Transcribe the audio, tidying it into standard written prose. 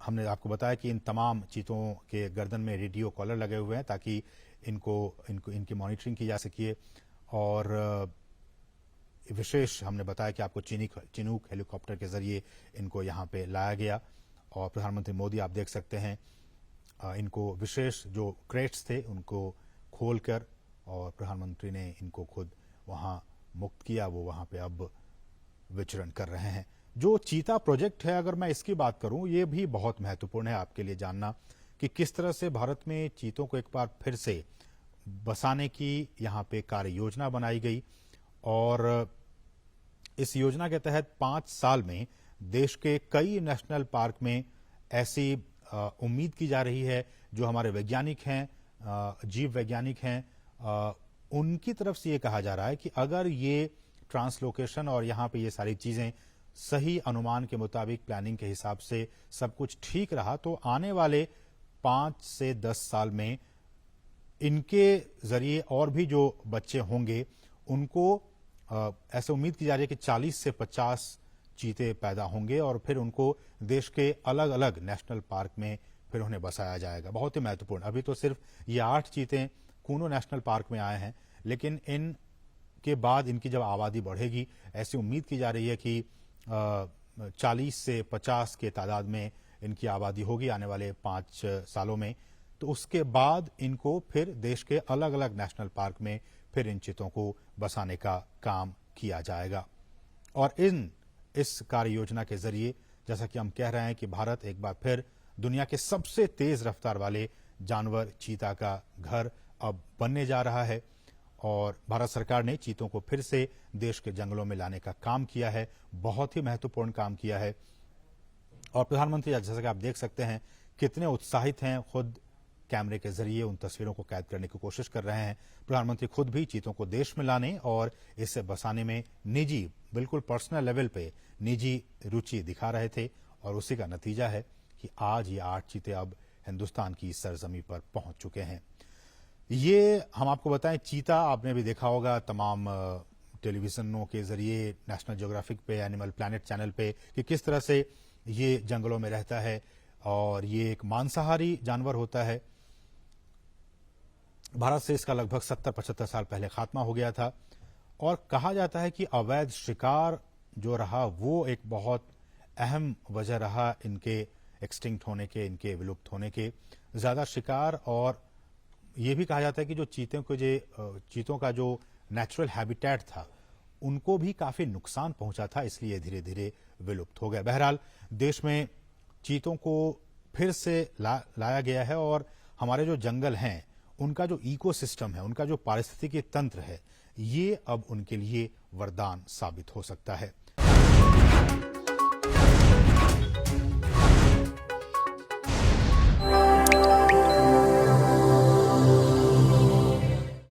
हमने आपको बताया कि इन तमाम चीतों के गर्दन में रेडियो कॉलर लगे हुए हैं ताकि इनकी मॉनिटरिंग की जा सके। और विशेष हमने बताया कि आपको चिनूक हेलीकॉप्टर के जरिए इनको यहाँ पे लाया गया। और प्रधानमंत्री मोदी आप देख सकते हैं इनको विशेष जो क्रेट्स थे उनको खोलकर और प्रधानमंत्री ने इनको खुद वहाँ मुक्त किया। वो वहाँ पे अब विचरण कर रहे हैं। जो चीता प्रोजेक्ट है, अगर मैं इसकी बात करूं, ये भी बहुत महत्वपूर्ण है आपके लिए जानना कि किस तरह से भारत में चीतों को एक बार फिर से बसाने की यहाँ पे कार्य योजना बनाई गई। और इस योजना के तहत 5 साल में देश के कई नेशनल पार्क में ऐसी उम्मीद की जा रही है, जो हमारे वैज्ञानिक हैं, जीव वैज्ञानिक हैं, उनकी तरफ से ये कहा जा रहा है कि अगर ये ट्रांसलोकेशन और यहाँ पे ये सारी चीजें सही अनुमान के मुताबिक प्लानिंग के हिसाब से सब कुछ ठीक रहा तो आने वाले 5 से 10 साल में इनके जरिए और भी जो बच्चे होंगे उनको ऐसे उम्मीद की जा रही है कि 40 से 50 चीते पैदा होंगे और फिर उनको देश के अलग अलग नेशनल पार्क में फिर उन्हें बसाया जाएगा। बहुत ही महत्वपूर्ण। अभी तो सिर्फ ये 8 चीते कूनो नेशनल पार्क में आए हैं, लेकिन इन के बाद इनकी जब आबादी बढ़ेगी, ऐसी उम्मीद की जा रही है कि 40 से 50 के तादाद में इनकी आबादी होगी आने वाले 5 सालों में। तो उसके बाद इनको फिर देश के अलग अलग नेशनल पार्क में फिर इन चीतों को बसाने का काम किया जाएगा। और इस कार्य योजना के जरिए जैसा कि हम कह रहे हैं कि भारत एक बार फिर दुनिया के सबसे तेज रफ्तार वाले जानवर चीता का घर अब बनने जा रहा है। और भारत सरकार ने चीतों को फिर से देश के जंगलों में लाने का काम किया है, बहुत ही महत्वपूर्ण काम किया है। और प्रधानमंत्री जैसा कि आप देख सकते हैं कितने उत्साहित हैं, खुद कैमरे के जरिए उन तस्वीरों को कैद करने की कोशिश कर रहे हैं। प्रधानमंत्री खुद भी चीतों को देश में लाने और इसे बसाने में निजी, बिल्कुल पर्सनल लेवल पे निजी रुचि दिखा रहे थे। और उसी का नतीजा है कि आज ये 8 चीते अब हिंदुस्तान की सरजमी पर पहुंच चुके हैं। ये हम आपको बताएं, चीता आपने भी देखा होगा तमाम टेलीविजनों के जरिए, नेशनल ज्योग्राफिक पे, एनिमल प्लैनेट चैनल पे, कि किस तरह से ये जंगलों में रहता है। और ये एक मांसाहारी जानवर होता है। भारत से इसका लगभग 70-75 साल पहले खात्मा हो गया था। और कहा जाता है कि अवैध शिकार जो रहा वो एक बहुत अहम वजह रहा इनके एक्सटिंक्ट होने के, इनके विलुप्त होने के। ज्यादा शिकार, और ये भी कहा जाता है कि जो चीतों का जो नेचुरल हैबिटेट था उनको भी काफी नुकसान पहुंचा था, इसलिए धीरे धीरे विलुप्त हो गया। बहरहाल देश में चीतों को फिर से लाया गया है और हमारे जो जंगल हैं उनका जो इकोसिस्टम है, उनका जो पारिस्थितिकी तंत्र है, ये अब उनके लिए वरदान साबित हो सकता है।